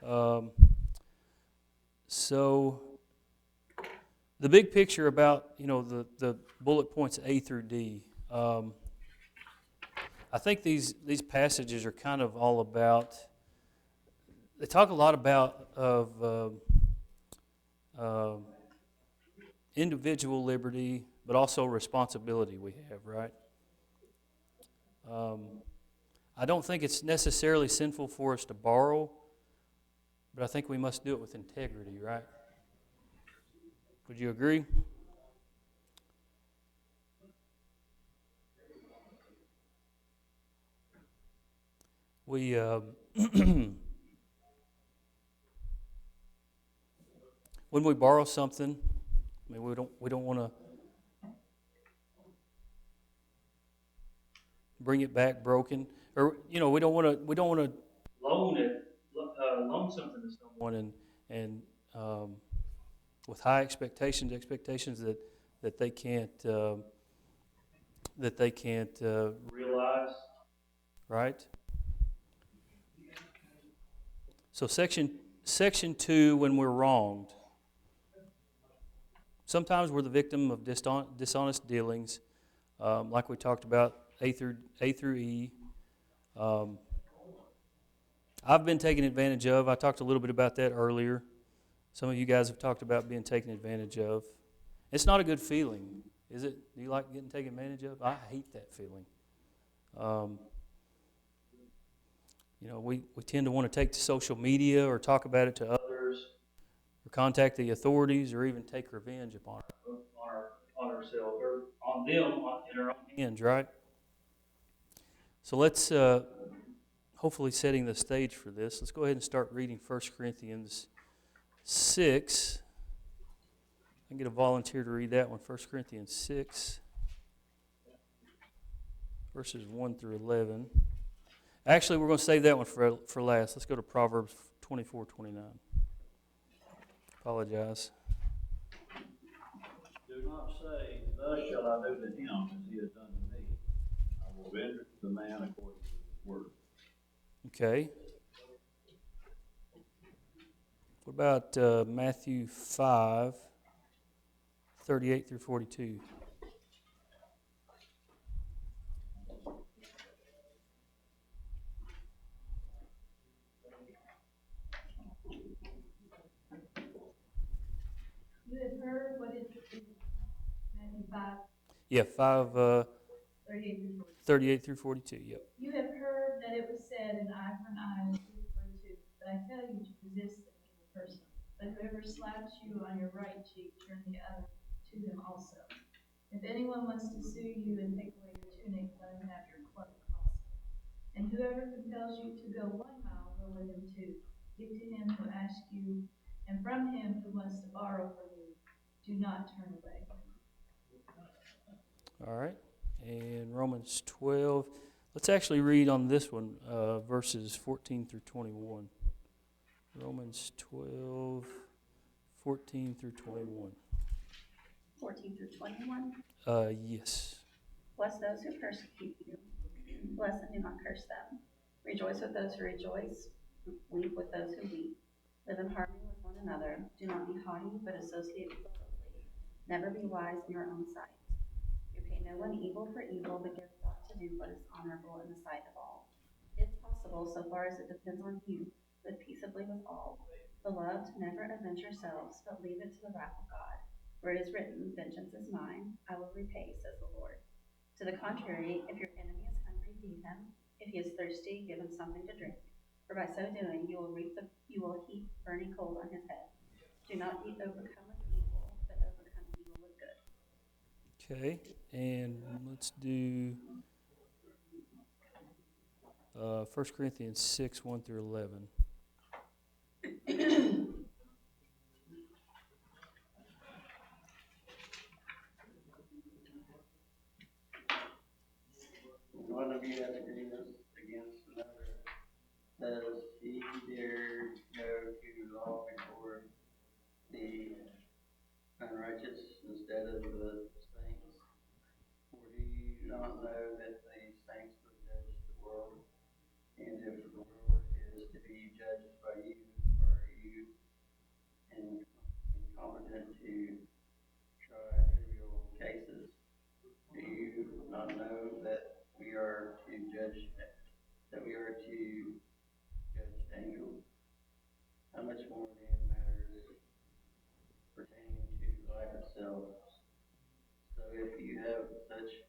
Um, so the big picture about the bullet points A through D. I think these passages are kind of all about. They talk a lot about uh, individual liberty, but also responsibility we have, right? Um, I don't think it's necessarily sinful for us to borrow, but I think we must do it with integrity, right? Would you agree? We when we borrow something, I mean we don't want to bring it back broken, or we don't want to loan something to someone and um, with high expectations that they can't realize, right? So section 2, when we're wronged, sometimes we're the victim of dishonest dealings, like we talked about A through E. Um, I've been taken advantage of. I talked a little bit about that earlier. Some of you guys have talked about being taken advantage of. It's not a good feeling, is it? Do you like getting taken advantage of? I hate that feeling. Um, we tend to want to take to social media or talk about it to others, or contact the authorities, or even take revenge on ourselves or on them in our own hands, right? So let's hopefully setting the stage for this. Let's go ahead and start reading 1 Corinthians 6. I can get a volunteer to read that one. 1 Corinthians 6, verses 1 through 11. Actually, we're going to save that one for last. Let's go to Proverbs 24:29. Apologize. Do not say, thus shall I do to him as he has done to me. I will render to the man according to his work. Okay. What about Matthew 5:38 through 42? You have heard what it is, Matthew 5, Yeah, 5, 38 through 40. 38 through 42. Yep. You have heard that it was said, an eye for an eye and a tooth for a tooth. But I tell you to resist the evil person. But whoever slaps you on your right cheek, turn the other to him also. If anyone wants to sue you and take away your tunic, let him have your cloak also. And whoever compels you to go 1 mile, go with him 2. Give to him who asks you, and from him who wants to borrow from you, do not turn away. All right. And Romans 12. Let's actually read on this one, verses 14 through 21. Romans 12, 14 through 21. 14 through 21. Yes. Bless those who persecute you. Bless and do not curse them. Rejoice with those who rejoice. Weep with those who weep. Live in harmony with one another. Do not be haughty, but associate with the lowly. Never be wise in your own sight. Repay no one evil for evil, but give thought to do what is honorable in the sight of all. If possible, so far as it depends on you, live peaceably with all. Beloved, never avenge yourselves, but leave it to the wrath of God. For it is written, vengeance is mine, I will repay, says the Lord. To the contrary, if your enemy is hungry, feed him. If he is thirsty, give him something to drink. For by so doing, you will heap burning coals on his head. Do not be overcome with evil, but overcome evil with good. Okay. And let's do 1 Corinthians 6, 1 through 11. One of you has a grievance against another, does he dare go to law before the unrighteous instead of the saints? Or do you not know that the saints will judge the world? And if the world is to be are to judge, that we are to judge angels, how much more then matters pertaining to life itself? So if you have such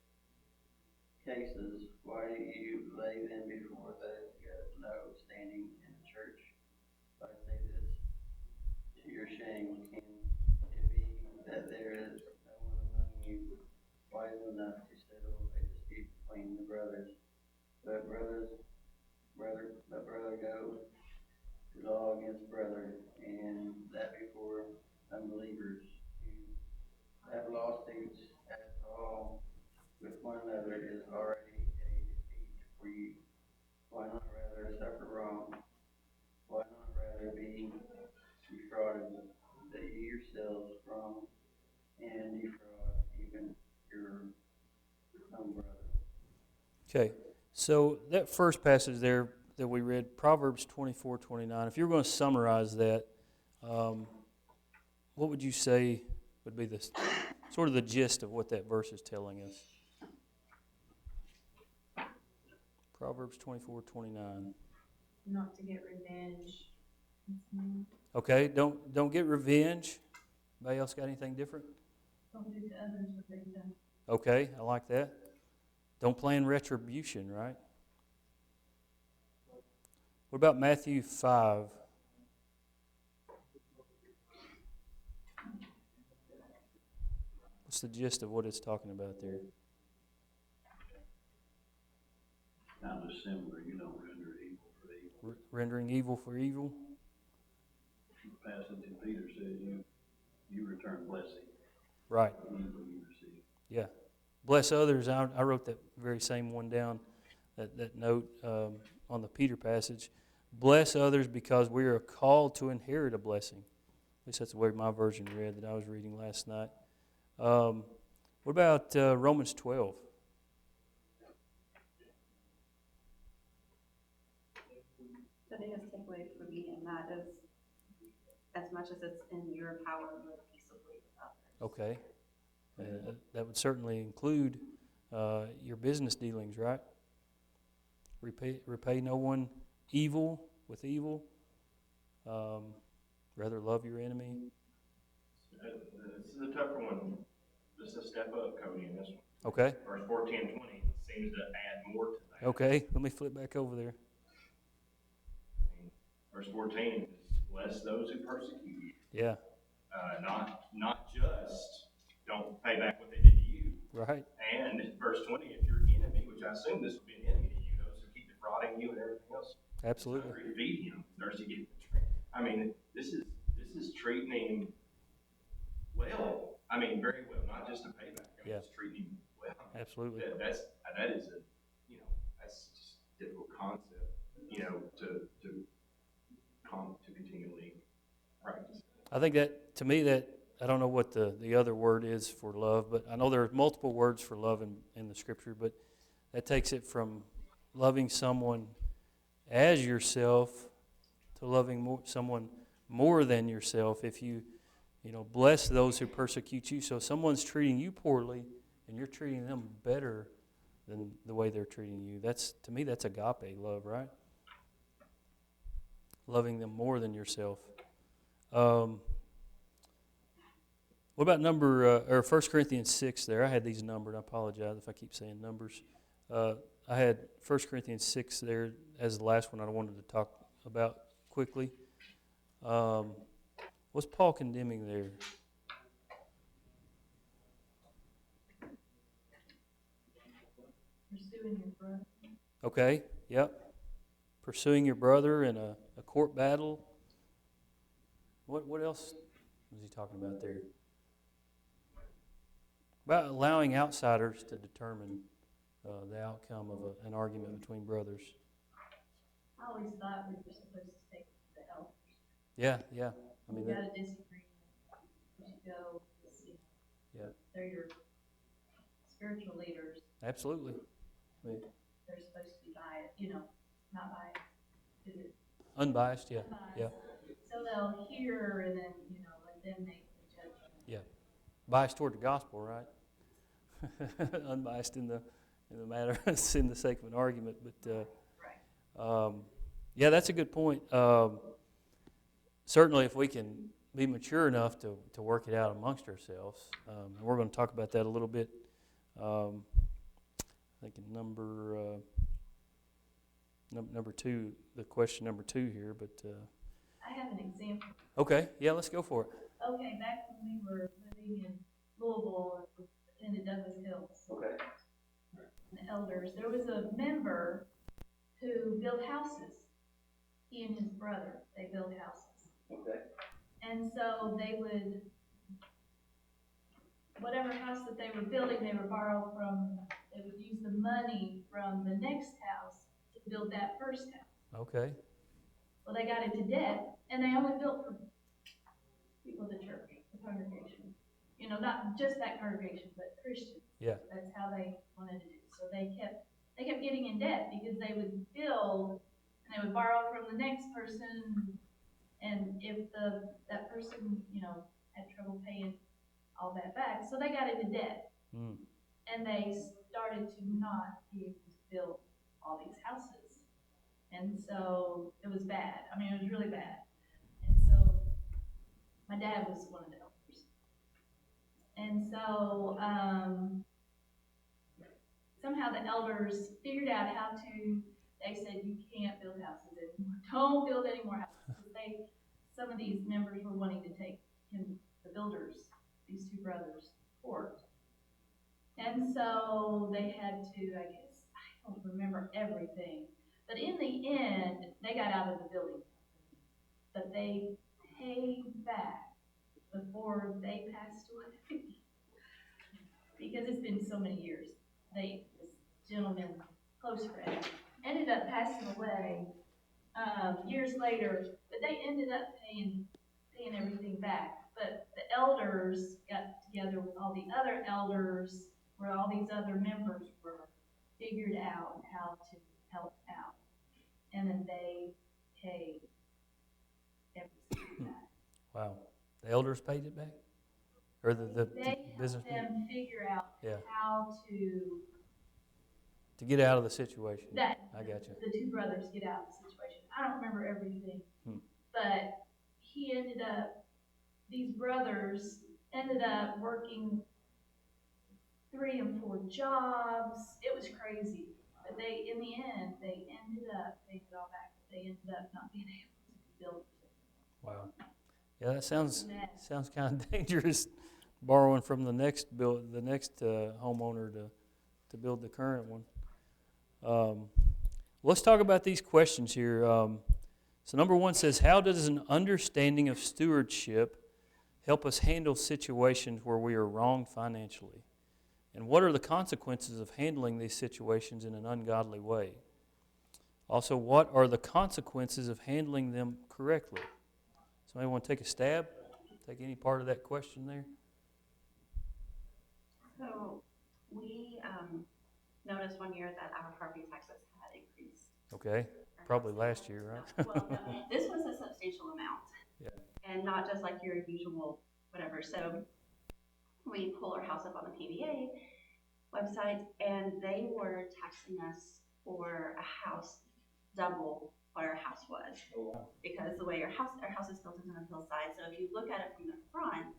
cases, why do you lay them before those who have no standing in the church? If I say this to your shame, can it be that there is no one among you wise enough to settle a dispute between the brothers, but brother go to law against brother, and that before unbelievers who have lawsuits at all with one another is already a defeat for you? Why not rather suffer wrong? Why not rather be defrauded, that you yourselves from and defraud even your own brother? Okay, so that first passage there that we read, Proverbs 24:29. If you were going to summarize that, what would you say would be the sort of the gist of what that verse is telling us? Proverbs 24:29. Not to get revenge. Okay, don't get revenge. Anybody else got anything different? Don't do to others what they've done. Okay, I like that. Don't plan retribution, right? What about Matthew 5? What's the gist of what it's talking about there? Kind of similar, you don't render evil for evil. Rendering evil for evil? The passage in Peter says you return blessing. Right. For evil you receive. Yeah. Bless others. I wrote that very same one down, that note on the Peter passage. Bless others because we are called to inherit a blessing. At least that's the way my version read that I was reading last night. What about Romans 12? The biggest takeaway for me in that is, as much as it's in your power, live peaceably with others. Okay. That would certainly include your business dealings, right? Repay no one evil with evil. Rather love your enemy. This is a tougher one. Just a step up, Cody, in this one. Okay. Verse 14 and 20 seems to add more to that. Okay. Let me flip back over there. I mean, verse 14 is bless those who persecute you. Yeah. Not just don't pay back what they did to you. Right. And verse 20, if your enemy, which I assume this would be an enemy to you, those who keep defrauding you and everything else, Absolutely. feed him. There's to get betrayed. I mean, this is treating him well. I mean, very well, not just a payback. I mean, Yeah. it's treating him well. Absolutely. That is a, that's just a difficult concept, to continually practice. I think that, to me, that I don't know what the other word is for love, but I know there are multiple words for love in the Scripture, but that takes it from loving someone as yourself to loving someone more than yourself. If you bless those who persecute you. So if someone's treating you poorly and you're treating them better than the way they're treating you, to me, that's agape love, right? Loving them more than yourself. What about 1 Corinthians 6 there? I had these numbered. I apologize if I keep saying numbers. I had 1 Corinthians 6 there as the last one I wanted to talk about quickly. What's Paul condemning there? Pursuing your brother. Okay, yep. Pursuing your brother in a court battle. What else was he talking about there? About allowing outsiders to determine the outcome of an argument between brothers. I always thought we were supposed to take the elders. Yeah. I mean, We got a disagreement. We should go see. Yeah. They're your spiritual leaders. absolutely. I mean, They're supposed to be biased, not biased. Is it unbiased, yeah. biased? Yeah. So they'll hear and then, let them make the judgment. Biased toward the gospel, right? Unbiased in in the matter, it's in the sake of an argument, but, Right. yeah, that's a good point. Certainly if we can be mature enough to work it out amongst ourselves, and we're gonna talk about that a little bit, I think in number 2, the question number 2 here, but, I have an example. okay, yeah, let's go for it. Okay, back when we were living in Louisville, in Douglas Hills. Okay. The elders, there was a member who built houses. He and his brother, they built houses. Okay. And so they would, whatever house that they were building, they would borrow from, they would use the money from the next house to build that first house. Okay. Well, they got into debt, and they only built for people of the church, the congregation. You know, not just that congregation, but Christians. Yeah. That's how they wanted to do. So they kept getting in debt because they would build and they would borrow from the next person. And if that person, you know, had trouble paying all that back, so they got into debt. Mm. And they started to not be able to build all these houses. And so it was bad. I mean, it was really bad. And so my dad was one of the elders. And so somehow the elders figured out how to, they said, you can't build houses anymore. Don't build any more houses. Some of these members were wanting to take him, the builders, these 2 brothers, to court. And so they had to, I guess, I don't remember everything, but in the end, they got out of the building. But they paid back before they passed away. Because it's been so many years. This gentleman, close friend, ended up passing away years later, but they ended up paying everything back. But the elders got together with all the other elders, where all these other members were, figured out how to help out. And then they paid everything back. Wow. The elders paid it back? Or the They business helped them figure out Yeah. how to to get out of the situation. that I got you. the 2 brothers get out of the situation. I don't remember everything, but he ended up, these brothers ended up working 3 and 4 jobs. It was crazy, but they, in the end, they ended up paying it all back. They ended up not being able to build. Wow. Yeah, that sounds Mess. kind of dangerous, borrowing from the next homeowner to build the current one. Let's talk about these questions here. So number 1 says, how does an understanding of stewardship help us handle situations where we are wronged financially? And what are the consequences of handling these situations in an ungodly way? Also, what are the consequences of handling them correctly? Somebody want to take a stab? Take any part of that question there? So we noticed one year that our property taxes had increased. Okay, probably last year, right? Well, no, this was a substantial amount. Yeah. And not just like your usual whatever. So we pull our house up on the PBA website, and they were taxing us for a house double what our house was. Because the way our house is built is on a hillside, so if you look at it from the front,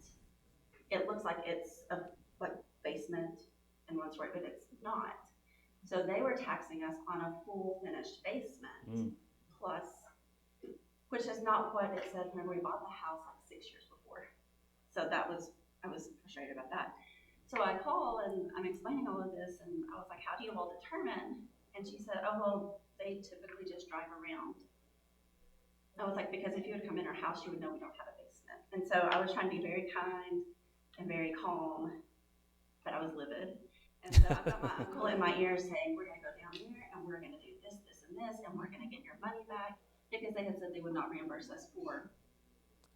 it looks like it's a like basement and 1 story, but it's not. So they were taxing us on a full finished basement plus, which is not what it said whenever we bought the house like 6 years before. So I was frustrated about that. So I call and I'm explaining all of this, and I was like, how do you all determine? And she said, oh, well, they typically just drive around. I was like, because if you would come in our house, you would know we don't have a basement. And so I was trying to be very kind and very calm, but I was livid. And so I've got my uncle in my ear saying, we're gonna go down there and we're gonna do this, this, and this, and we're gonna get your money back, because they had said they would not reimburse us for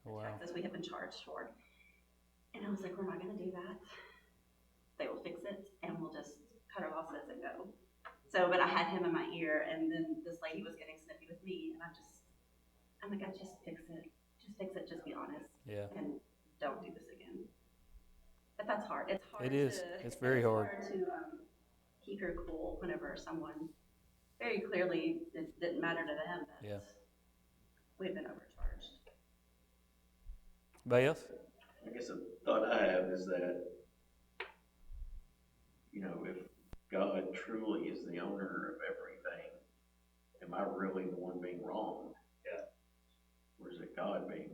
the taxes we had been charged for. And I was like, we're not gonna do that. They will fix it, and we'll just cut our losses and go. So, but I had him in my ear, and then this lady was getting snippy with me, and I'm like, just fix it. Just fix it, just be honest. Yeah. And don't do this again. But that's hard. It's hard. It is. It's very hard. to keep your cool whenever someone very clearly it didn't matter to them that Yeah. we'd been overcharged. Anybody else? I guess a thought I have is that, you know, if God truly is the owner of everything, am I really the one being wronged? Yeah. Or is it God being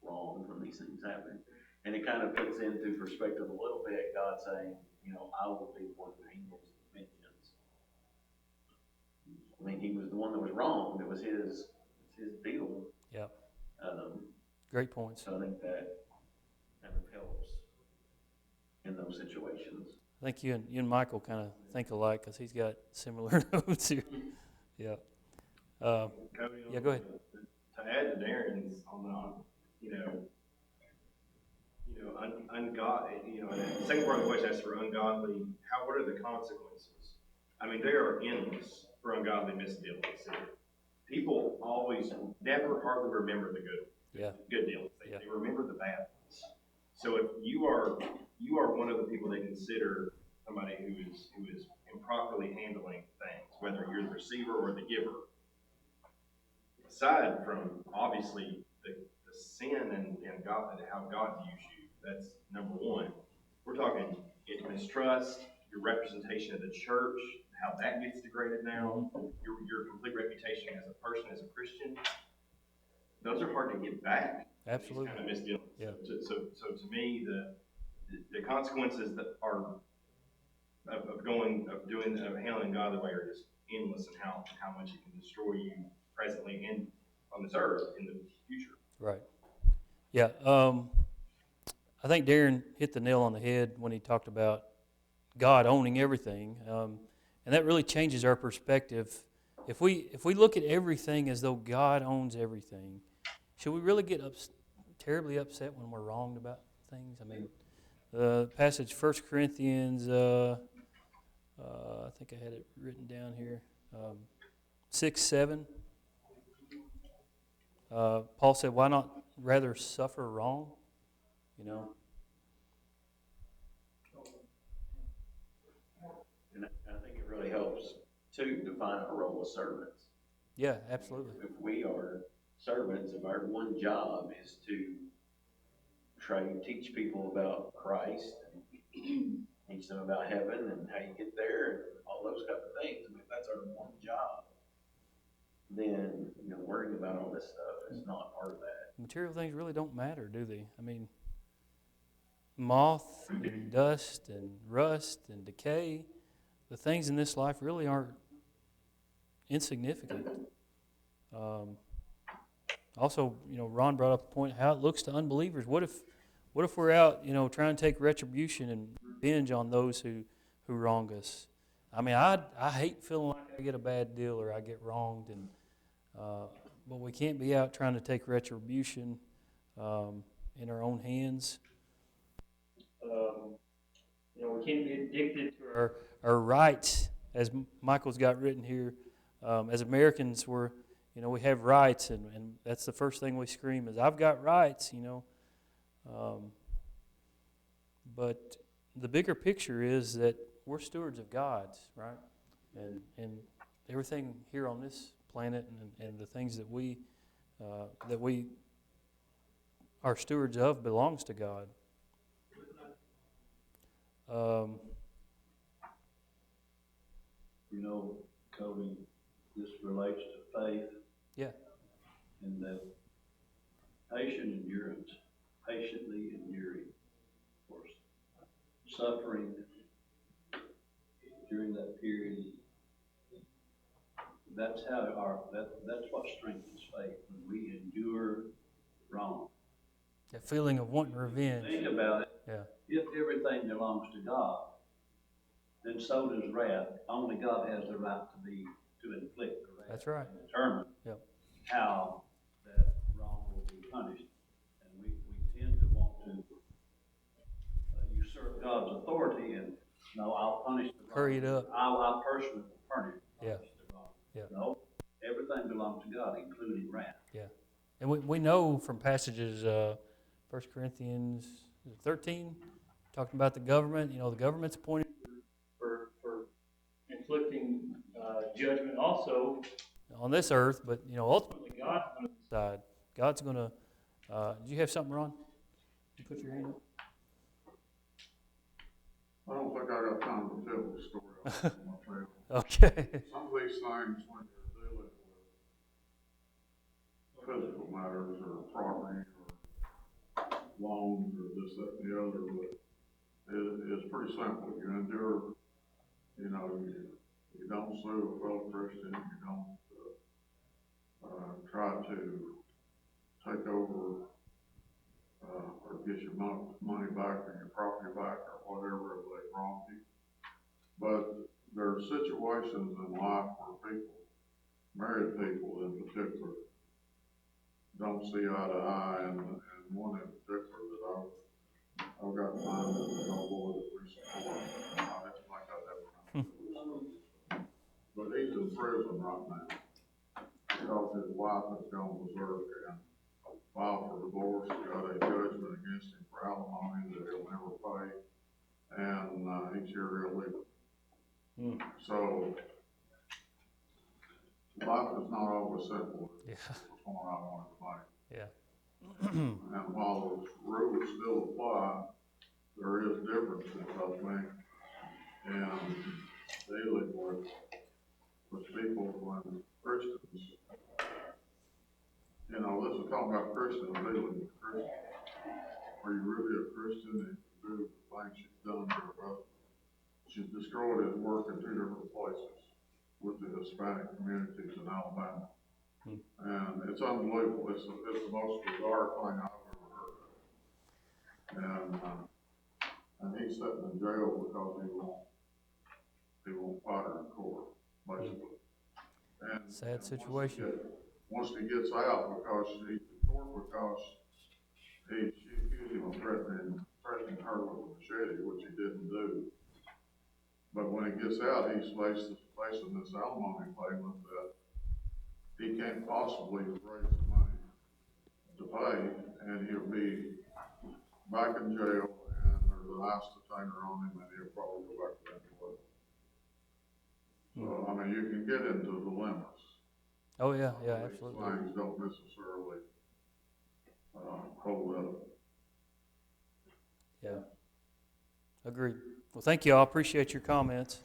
wronged when these things happen? And it kind of puts into perspective a little bit, God saying, you know, I will be the one who handles the vengeance. I mean, he was the one that was wronged. It was his deal. Yep. Um, Great points. so I think that kind of helps in those situations. I think you and Michael kind of think alike because he's got similar notes here. Yeah. Cody, Yeah, go ahead. To add to Darren's on the, ungodly, the second part of the question asks for ungodly, what are the consequences? I mean, they are endless for ungodly misdealings. People always, never hardly remember the good deals. They remember the bad ones. So if you are one of the people they consider somebody who is improperly handling things, whether you're the receiver or the giver, aside from obviously the sin and God and how God views you, that's number one. We're talking mistrust, your representation of the church, how that gets degraded now, your complete reputation as a person, as a Christian. Those are hard to get back. Absolutely. These kind of misdealings. Yeah. So to me, the consequences that are of handling God the way are just endless, and how much it can destroy you presently and on this earth in the future. Right. Yeah. I think Darren hit the nail on the head when he talked about God owning everything, and that really changes our perspective. If we look at everything as though God owns everything, should we really get terribly upset when we're wronged about things? I mean, the passage 1 Corinthians, I think I had it written down here, 6:7. Paul said, "Why not rather suffer wrong?" You know. And I think it really helps to define our role as servants. Yeah, absolutely. If we are servants, if our one job is to try to teach people about Christ, and teach them about heaven and how you get there and all those type of things, I mean, if that's our one job, then, you know, worrying about all this stuff is not part of that. Material things really don't matter, do they? I mean, moth and dust and rust and decay, the things in this life really aren't insignificant. Also, Ron brought up a point how it looks to unbelievers. What if we're out, trying to take retribution and revenge on those who wrong us? I mean, I hate feeling like I get a bad deal or I get wronged, but we can't be out trying to take retribution in our own hands. We can't be addicted to our rights, as Michael's got written here. As Americans, we have rights, and that's the first thing we scream is, "I've got rights," But the bigger picture is that we're stewards of God's, right? And everything here on this planet and the things that we are stewards of belongs to God. You know, Cody, this relates to faith. Yeah. And that patient endurance, patiently enduring, of course, suffering during that period. That's how that's what strengthens faith, when we endure wrong. That feeling of wanting revenge. Think about it. Yeah. If everything belongs to God, then so does wrath. Only God has the right to inflict the wrath. That's right. And determine Yep. how that wrong will be punished. And we tend to want to usurp God's authority and, no, I'll punish the wrong. Hurry it up. I personally will punish Yeah. the wrong. Yeah. No, everything belongs to God, including wrath. And we know from passages, 1 Corinthians 13, talking about the government. The government's appointed for on this earth, but, you know, ultimately God's going to decide. God's going to, did you have something, Ron? You put your hand up? I don't think I got time to tell the story on my family. Okay. Some of these things, when you're dealing with physical matters or property or loans or this, that, and the other, but it's pretty simple. You endure, you know, you don't sue a fellow Christian, you don't, try to take over, or get your money back or your property back or whatever if they wronged you. But there are situations in life where people, married people in particular, don't see eye to eye, and one in particular that I've got time with no boy that we support. I didn't think I'd ever. But he's in prison right now because his wife has gone berserk and filed for divorce, got a judgment against him for alimony that he'll never pay, and he's here illegally. So life is not always simple. Yeah. That's the point I wanted to make. Yeah. And while those rules still apply, there is differences, I think, in dealing with people when Christians, you know, this is talking about Christians dealing with Christians. Are you really a Christian and you do the things you've done to your brother? She's destroyed his work in 2 different places with the Hispanic communities in Alabama. And it's unbelievable. It's the most bizarre thing I've ever heard of. And he's sitting in jail because he won't fight her in court, basically. And Sad situation. Once he gets out, because she's in court, because she accused him of threatening her with a machete, which he didn't do. But when he gets out, he's facing this alimony payment that he can't possibly raise the money to pay, and he'll be back in jail, and there's an ICE detainer on him, and he'll probably go back to Venezuela. So, I mean, you can get into the limits. Oh, yeah, yeah, These absolutely. things don't necessarily, hold up. Yeah. Agreed. Well, thank you all. Appreciate your comments.